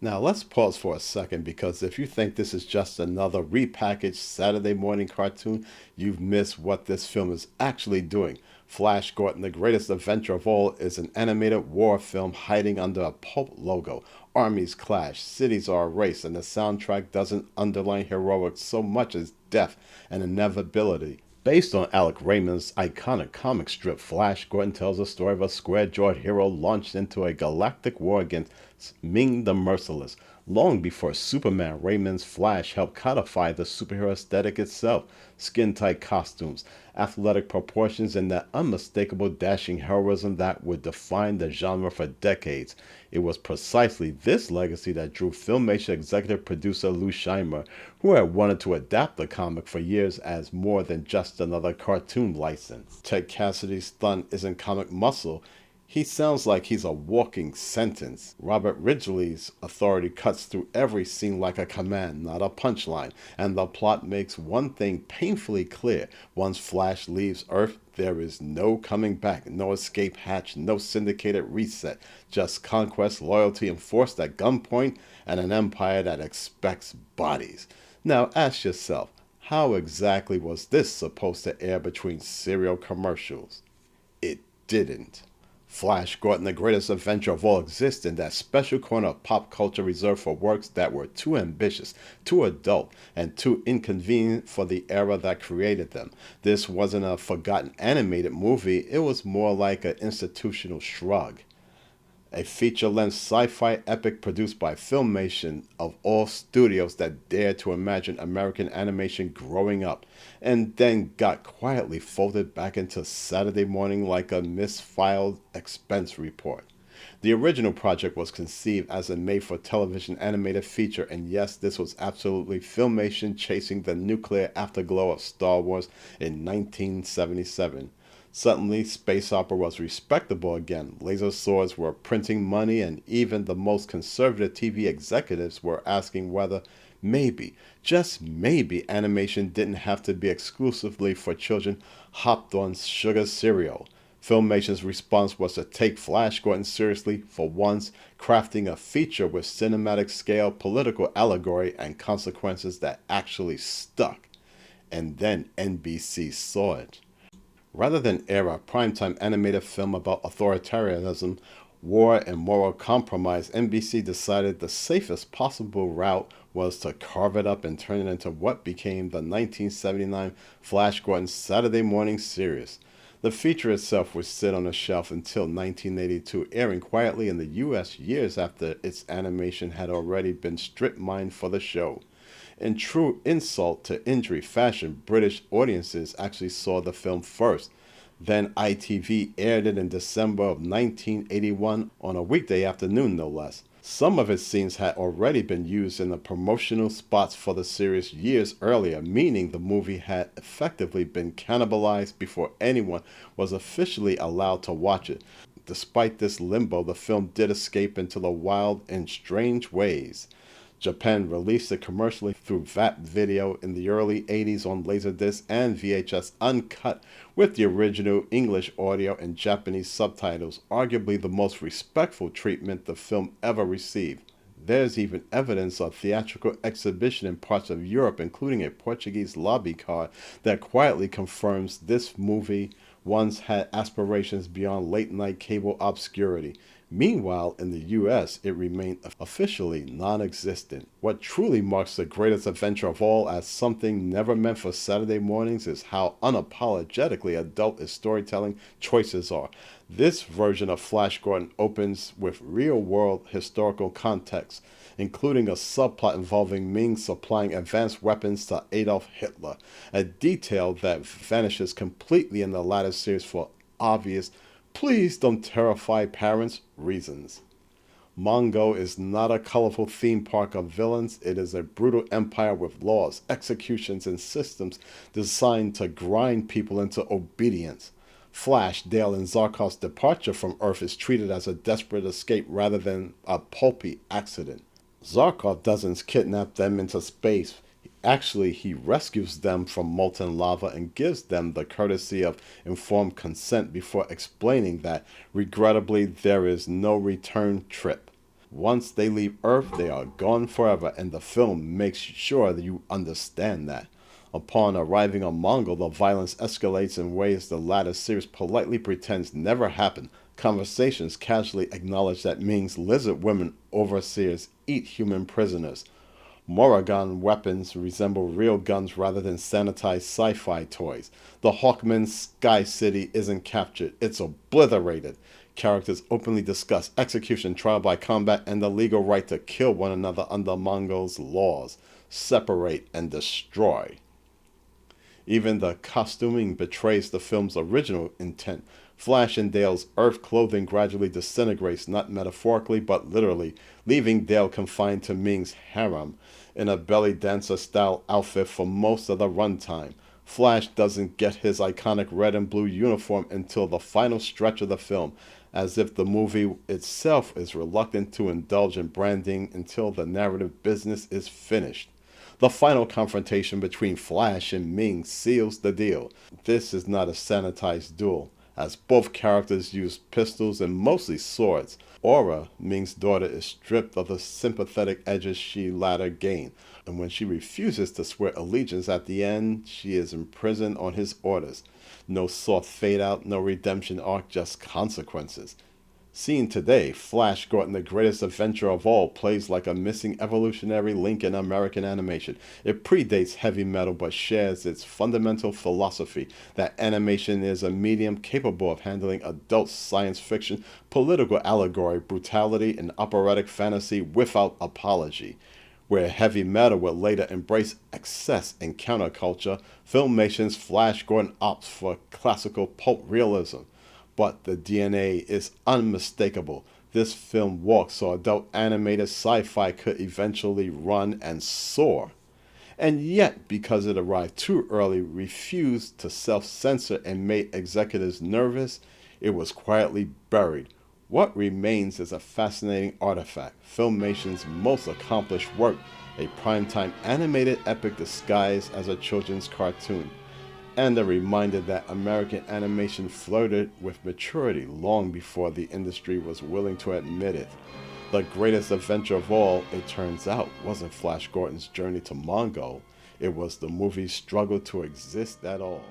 Now, let's pause for a second because if you think this is just another repackaged Saturday morning cartoon, you've missed what this film is actually doing. Flash Gordon, the greatest adventure of all, is an animated war film hiding under a pulp logo. Armies clash, cities are erased, and the soundtrack doesn't underline heroics so much as death and inevitability. Based on Alec Raymond's iconic comic strip, Flash Gordon tells the story of a square-jawed hero launched into a galactic war against Ming the Merciless. Long before Superman, Raymond's Flash helped codify the superhero aesthetic itself: skin-tight costumes, athletic proportions, and that unmistakable dashing heroism that would define the genre for decades. It was precisely this legacy that drew Filmation executive producer Lou Scheimer, who had wanted to adapt the comic for years as more than just another cartoon license. Ted Cassidy's stunt isn't comic muscle. He sounds like he's a walking sentence. Robert Ridgely's authority cuts through every scene like a command, not a punchline, and the plot makes one thing painfully clear. Once Flash leaves Earth, there is no coming back, no escape hatch, no syndicated reset, just conquest, loyalty enforced at gunpoint, and an empire that expects bodies. Now ask yourself, how exactly was this supposed to air between cereal commercials? It didn't. Flash Gordon, the greatest adventure of all, exists in that special corner of pop culture reserved for works that were too ambitious, too adult, and too inconvenient for the era that created them. This wasn't a forgotten animated movie, it was more like an institutional shrug. A feature-length sci-fi epic produced by Filmation, of all studios that dared to imagine American animation growing up, and then got quietly folded back into Saturday morning like a misfiled expense report. The original project was conceived as a made-for-television animated feature, and yes, this was absolutely Filmation chasing the nuclear afterglow of Star Wars in 1977. Suddenly, space opera was respectable again. Laser swords were printing money, and even the most conservative TV executives were asking whether maybe, just maybe, animation didn't have to be exclusively for children hopped on sugar cereal. Filmation's response was to take Flash Gordon seriously for once, crafting a feature with cinematic scale, political allegory, and consequences that actually stuck. And then NBC saw it. Rather than air a primetime animated film about authoritarianism, war, and moral compromise, NBC decided the safest possible route was to carve it up and turn it into what became the 1979 Flash Gordon Saturday morning series. The feature itself would sit on a shelf until 1982, airing quietly in the US years after its animation had already been strip-mined for the show. In true insult to injury fashion, British audiences actually saw the film first. Then ITV aired it in December of 1981 on a weekday afternoon, no less. Some of its scenes had already been used in the promotional spots for the series years earlier, meaning the movie had effectively been cannibalized before anyone was officially allowed to watch it. Despite this limbo, the film did escape into the wild in strange ways. Japan released it commercially through VAT video in the early 80s on Laserdisc and VHS uncut with the original English audio and Japanese subtitles, arguably the most respectful treatment the film ever received. There's even evidence of theatrical exhibition in parts of Europe, including a Portuguese lobby card that quietly confirms this movie once had aspirations beyond late-night cable obscurity. Meanwhile, in the US, it remained officially non-existent. What truly marks the greatest adventure of all as something never meant for Saturday mornings is how unapologetically adult its storytelling choices are. This version of Flash Gordon opens with real-world historical context, including a subplot involving Ming supplying advanced weapons to Adolf Hitler, a detail that vanishes completely in the latter series for obvious "please don't terrify parents" reasons. Mongo is not a colorful theme park of villains, it is a brutal empire with laws, executions, and systems designed to grind people into obedience. Flash, Dale, and Zarkov's departure from Earth is treated as a desperate escape rather than a pulpy accident. Zarkov doesn't kidnap them into space. Actually, he rescues them from molten lava and gives them the courtesy of informed consent before explaining that, regrettably, there is no return trip. Once they leave Earth, they are gone forever, and the film makes sure that you understand that. Upon arriving on Mongol, the violence escalates in ways the latter series politely pretends never happened. Conversations casually acknowledge that Ming's lizard women overseers eat human prisoners. Morrigan weapons resemble real guns rather than sanitized sci-fi toys. The Hawkman Sky City isn't captured, it's obliterated. Characters openly discuss execution, trial by combat, and the legal right to kill one another under Mongols' laws. Separate and destroy. Even the costuming betrays the film's original intent. Flash and Dale's Earth clothing gradually disintegrates, not metaphorically but literally, leaving Dale confined to Ming's harem in a belly dancer style outfit for most of the runtime. Flash doesn't get his iconic red and blue uniform until the final stretch of the film, as if the movie itself is reluctant to indulge in branding until the narrative business is finished. The final confrontation between Flash and Ming seals the deal. This is not a sanitized duel, as both characters use pistols and mostly swords. Aura, Ming's daughter, is stripped of the sympathetic edges she later gained, and when she refuses to swear allegiance at the end, she is imprisoned on his orders. No soft fade out, no redemption arc, just consequences. Seen today, Flash Gordon, the greatest adventure of all, plays like a missing evolutionary link in American animation. It predates heavy metal but shares its fundamental philosophy that animation is a medium capable of handling adult science fiction, political allegory, brutality, and operatic fantasy without apology. Where heavy metal will later embrace excess and counterculture, Filmation's Flash Gordon opts for classical pulp realism. But the DNA is unmistakable. This film walks so adult animated sci-fi could eventually run and soar. And yet, because it arrived too early, refused to self-censor and made executives nervous, it was quietly buried. What remains is a fascinating artifact, Filmation's most accomplished work, a primetime animated epic disguised as a children's cartoon, and a reminder that American animation flirted with maturity long before the industry was willing to admit it. The greatest adventure of all, it turns out, wasn't Flash Gordon's journey to Mongol. It was the movie's struggle to exist at all.